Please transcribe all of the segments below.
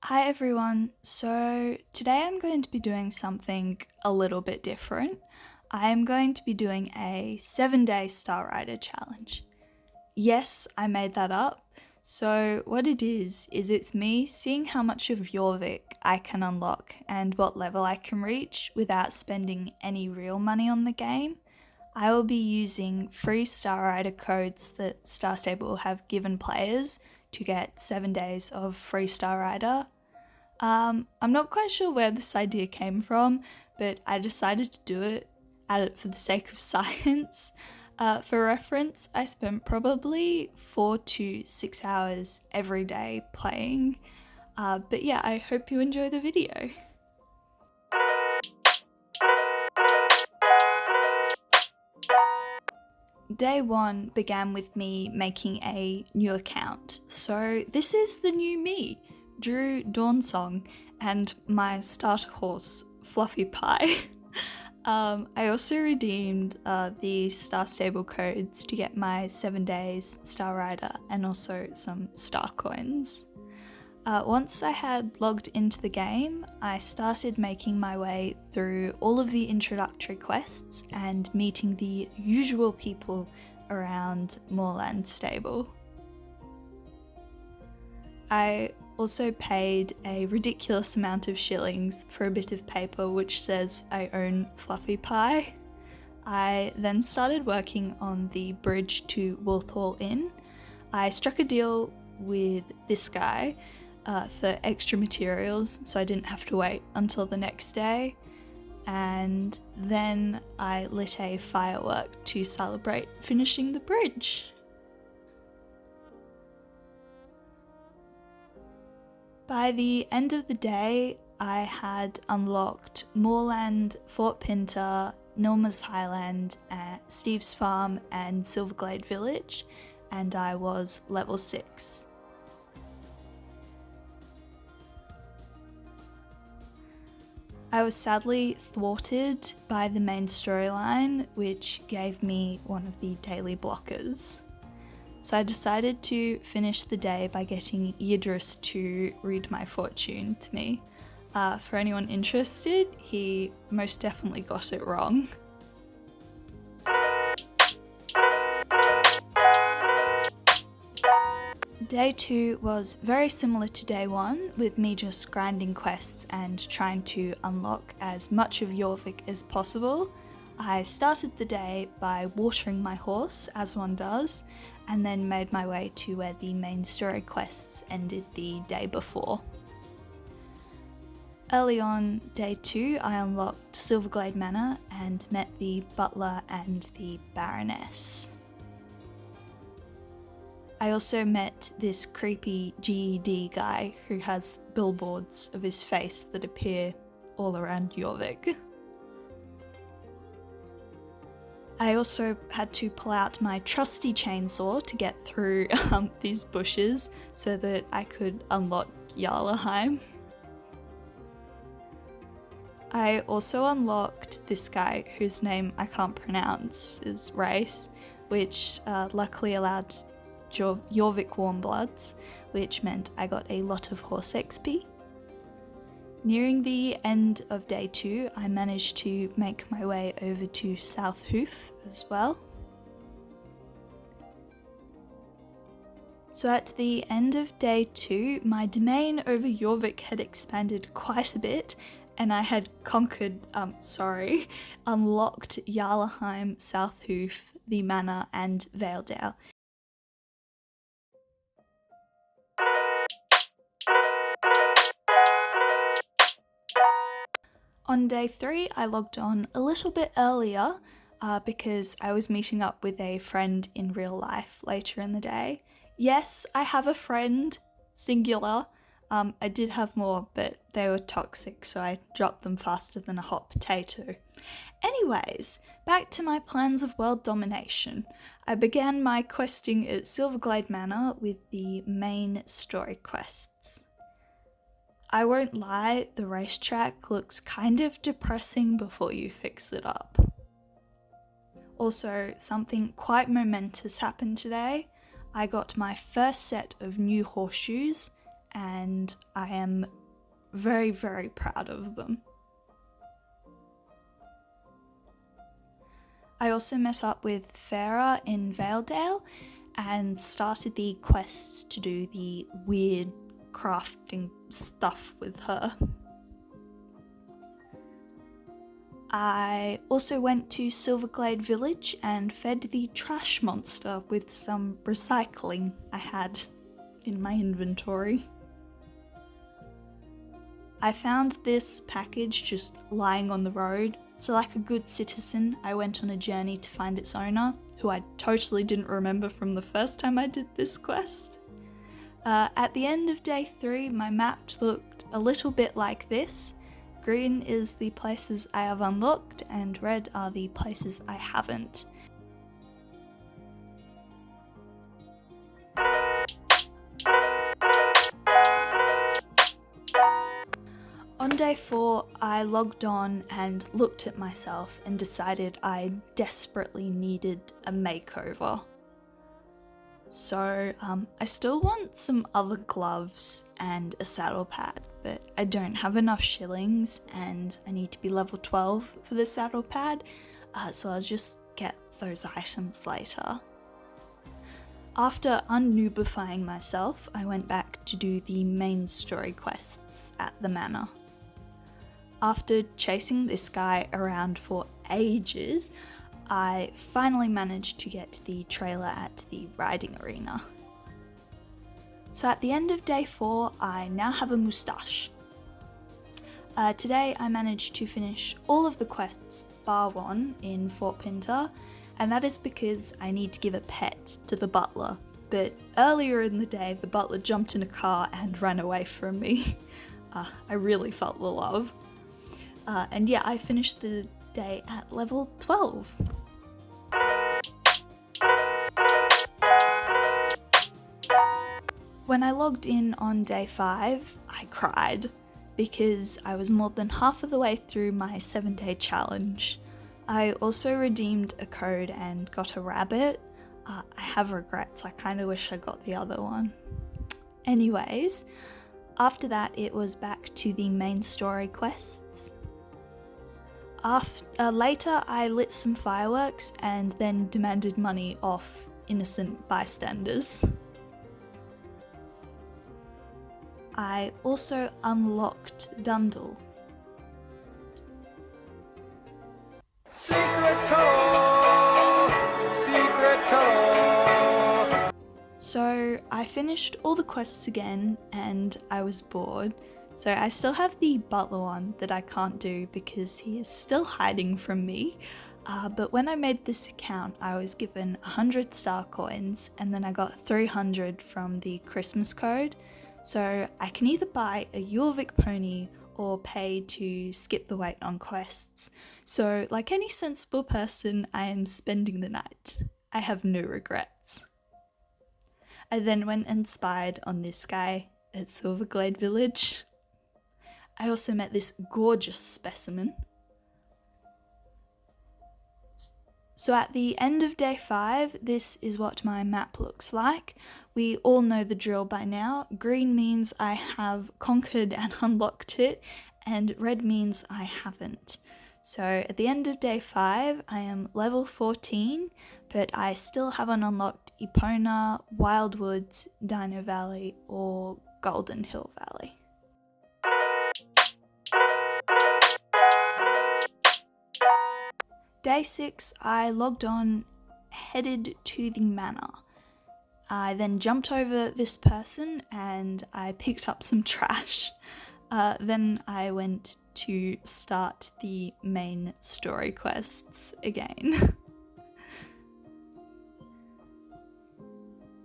Hi everyone, so today I'm going to be doing something a little bit different. I am going to be doing a 7-day Star Rider challenge. Yes, I made that up. So what it is it's me seeing how much of Jorvik I can unlock and what level I can reach without spending any real money on the game. I will be using free Star Rider codes that Star Stable have given players to get 7 days of free Star Rider. I'm not quite sure where this idea came from, but I decided to do it for the sake of science. For reference, I spent probably 4 to 6 hours every day playing. But yeah, I hope you enjoy the video. Day 1 began with me making a new account. So this is the new me, Drew Dawnsong, and my starter horse, Fluffy Pie. I also redeemed the Star Stable codes to get my 7 days Star Rider and also some star coins. Once I had logged into the game, I started making my way through all of the introductory quests and meeting the usual people around Moorland Stable. I also paid a ridiculous amount of shillings for a bit of paper which says I own Fluffy Pie. I then started working on the bridge to Wolfhall Inn. I struck a deal with this guy for extra materials so I didn't have to wait until the next day, and then I lit a firework to celebrate finishing the bridge. By the end of the day, I had unlocked Moorland, Fort Pinter, Nilma's Highland, Steve's Farm and Silverglade Village, and I was level 6. I was sadly thwarted by the main storyline, which gave me one of the daily blockers. So I decided to finish the day by getting Yidris to read my fortune to me. For anyone interested, he most definitely got it wrong. Day 2 was very similar to day 1, with me just grinding quests and trying to unlock as much of Jorvik as possible. I started the day by watering my horse, as one does, and then made my way to where the main story quests ended the day before. Early on day 2, I unlocked Silverglade Manor and met the butler and the baroness. I also met this creepy GED guy who has billboards of his face that appear all around Jorvik. I also had to pull out my trusty chainsaw to get through these bushes so that I could unlock Jarlaheim. I also unlocked this guy whose name I can't pronounce, his race, which luckily allowed Jorvik Warmbloods, which meant I got a lot of horse XP. Nearing the end of day 2, I managed to make my way over to South Hoof as well. So at the end of day 2, my domain over Jorvik had expanded quite a bit, and I had unlocked Jarlaheim, South Hoof, the Manor and Valedale. On day 3, I logged on a little bit earlier because I was meeting up with a friend in real life later in the day. Yes, I have a friend, singular. I did have more, but they were toxic, so I dropped them faster than a hot potato. Anyways, back to my plans of world domination. I began my questing at Silverglade Manor with the main story quests. I won't lie, the racetrack looks kind of depressing before you fix it up. Also, something quite momentous happened today. I got my first set of new horseshoes, and I am very, very proud of them. I also met up with Farah in Valedale and started the quest to do the weird crafting stuff with her. I also went to Silverglade Village and fed the trash monster with some recycling I had in my inventory. I found this package just lying on the road, so like a good citizen, I went on a journey to find its owner, who I totally didn't remember from the first time I did this quest. At the end of day 3, my map looked a little bit like this. Green is the places I have unlocked and red are the places I haven't. On day 4, I logged on and looked at myself and decided I desperately needed a makeover. So I still want some other gloves and a saddle pad, but I don't have enough shillings and I need to be level 12 for the saddle pad, so I'll just get those items later. After unnoobifying myself, I went back to do the main story quests at the manor. After chasing this guy around for ages, I finally managed to get the trailer at the riding arena. So at the end of day 4, I now have a moustache. Today I managed to finish all of the quests bar one in Fort Pinter, and that is because I need to give a pet to the butler, but earlier in the day the butler jumped in a car and ran away from me. I really felt the love. And yeah, I finished the day at level 12. When I logged in on day 5, I cried because I was more than half of the way through my 7-day challenge. I also redeemed a code and got a rabbit. I have regrets, I kind of wish I got the other one. Anyways, after that it was back to the main story quests. Later I lit some fireworks and then demanded money off innocent bystanders. I also unlocked Dundle. Secret tunnel! Secret tunnel! So I finished all the quests again and I was bored. So I still have the butler one that I can't do because he is still hiding from me. But when I made this account, I was given 100 star coins and then I got 300 from the Christmas code. So I can either buy a Jorvik pony or pay to skip the wait on quests. So like any sensible person, I am spending the night. I have no regrets. I then went and spied on this guy at Silverglade Village. I also met this gorgeous specimen. So at the end of day 5, this is what my map looks like. We all know the drill by now. Green means I have conquered and unlocked it, and red means I haven't. So at the end of day 5, I am level 14, but I still haven't unlocked Epona, Wildwoods, Dino Valley, or Golden Hill Valley. Day 6, I logged on, headed to the manor. I then jumped over this person and I picked up some trash. Then I went to start the main story quests again.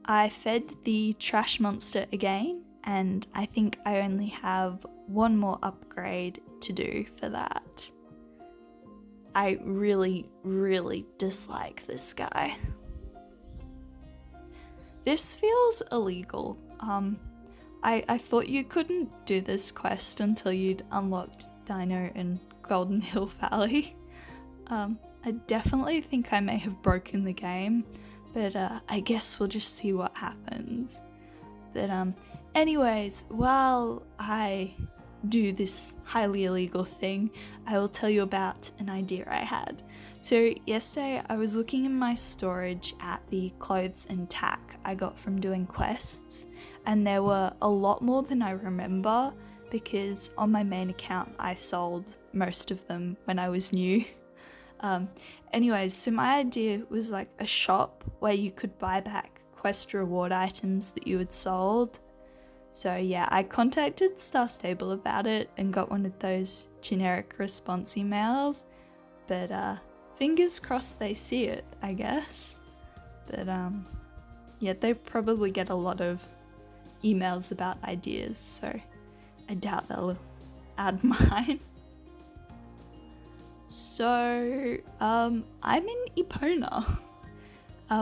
I fed the trash monster again, and I think I only have one more upgrade to do for that. I really, really dislike this guy. This feels illegal. I thought you couldn't do this quest until you'd unlocked Dino and Golden Hill Valley. I definitely think I may have broken the game, but I guess we'll just see what happens. But anyways, while I do this highly illegal thing, I will tell you about an idea I had. So yesterday I was looking in my storage at the clothes and tack I got from doing quests, and there were a lot more than I remember because on my main account I sold most of them when I was new. Anyways, so my idea was like a shop where you could buy back quest reward items that you had sold. So yeah, I contacted Star Stable about it and got one of those generic response emails, but fingers crossed they see it, I guess. But yeah, they probably get a lot of emails about ideas, so I doubt they'll add mine. So I'm in Epona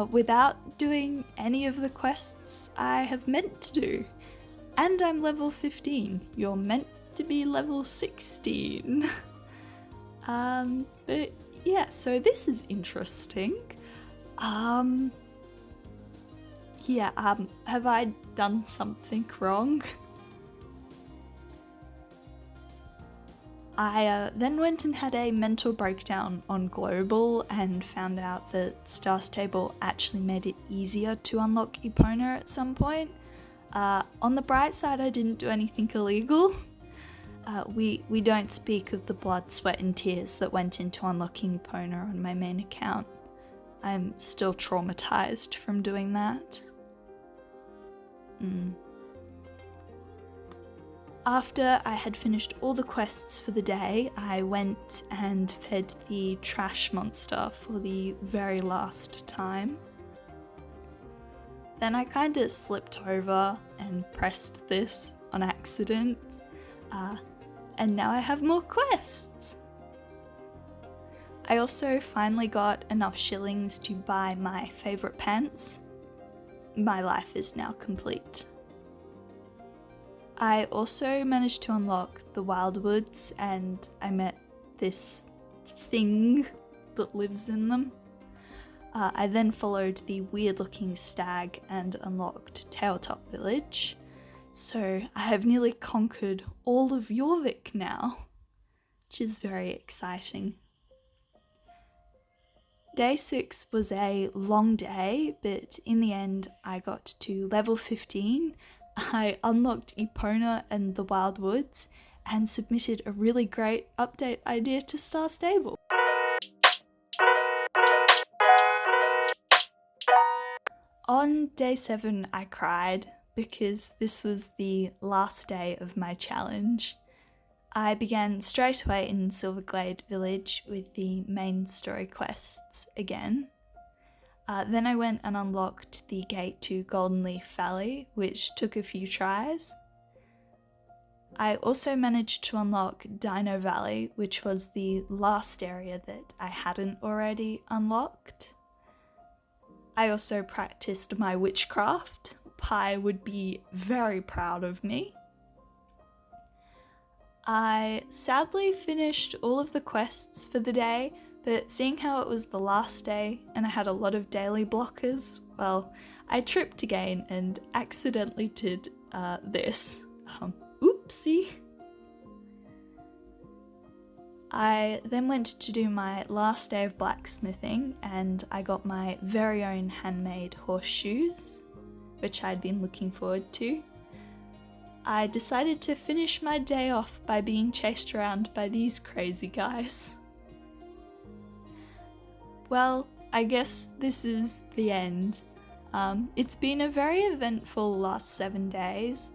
without doing any of the quests I have meant to do. And I'm level 15. You're meant to be level 16. But yeah, so this is interesting. Have I done something wrong? I then went and had a mental breakdown on Global and found out that Star Stable actually made it easier to unlock Epona at some point. On the bright side, I didn't do anything illegal. We don't speak of the blood, sweat and tears that went into unlocking Epona on my main account. I'm still traumatized from doing that. After I had finished all the quests for the day, I went and fed the trash monster for the very last time. Then I kind of slipped over and pressed this on accident, and now I have more quests. I also finally got enough shillings to buy my favourite pants. My life is now complete. I also managed to unlock the Wildwoods, and I met this thing that lives in them. I then followed the weird looking stag and unlocked Tailtop Village. So I have nearly conquered all of Jorvik now, which is very exciting. Day 6 was a long day, but in the end I got to level 15. I unlocked Epona and the Wildwoods and submitted a really great update idea to Star Stable. On day 7 I cried because this was the last day of my challenge. I began straight away in Silverglade Village with the main story quests again. Then I went and unlocked the gate to Golden Leaf Valley, which took a few tries. I also managed to unlock Dino Valley, which was the last area that I hadn't already unlocked. I also practiced my witchcraft. Pi would be very proud of me. I sadly finished all of the quests for the day, but seeing how it was the last day and I had a lot of daily blockers, well, I tripped again and accidentally did this. Oopsie. I then went to do my last day of blacksmithing and I got my very own handmade horseshoes, which I'd been looking forward to. I decided to finish my day off by being chased around by these crazy guys. Well, I guess this is the end. It's been a very eventful last 7 days.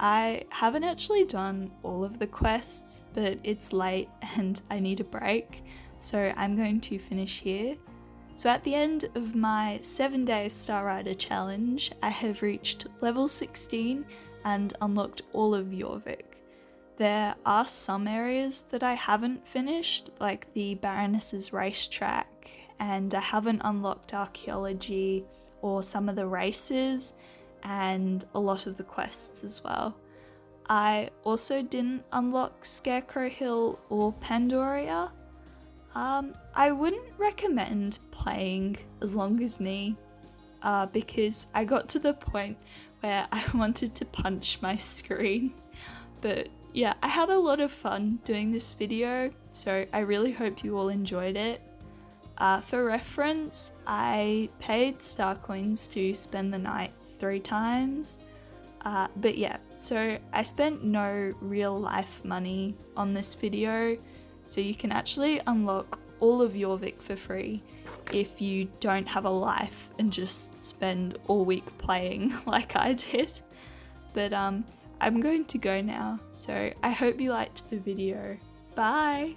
I haven't actually done all of the quests, but it's late and I need a break, so I'm going to finish here. So at the end of my 7-day Star Rider challenge, I have reached level 16 and unlocked all of Jorvik. There are some areas that I haven't finished, like the Baroness's racetrack, and I haven't unlocked archaeology or some of the races, and a lot of the quests as well. I also didn't unlock Scarecrow Hill or Pandoria. I wouldn't recommend playing as long as me, because I got to the point where I wanted to punch my screen. But yeah, I had a lot of fun doing this video, so I really hope you all enjoyed it. For reference, I paid star coins to spend the night 3 times. But yeah, so I spent no real life money on this video, so you can actually unlock all of Jorvik for free if you don't have a life and just spend all week playing like I did. But I'm going to go now, so I hope you liked the video. Bye!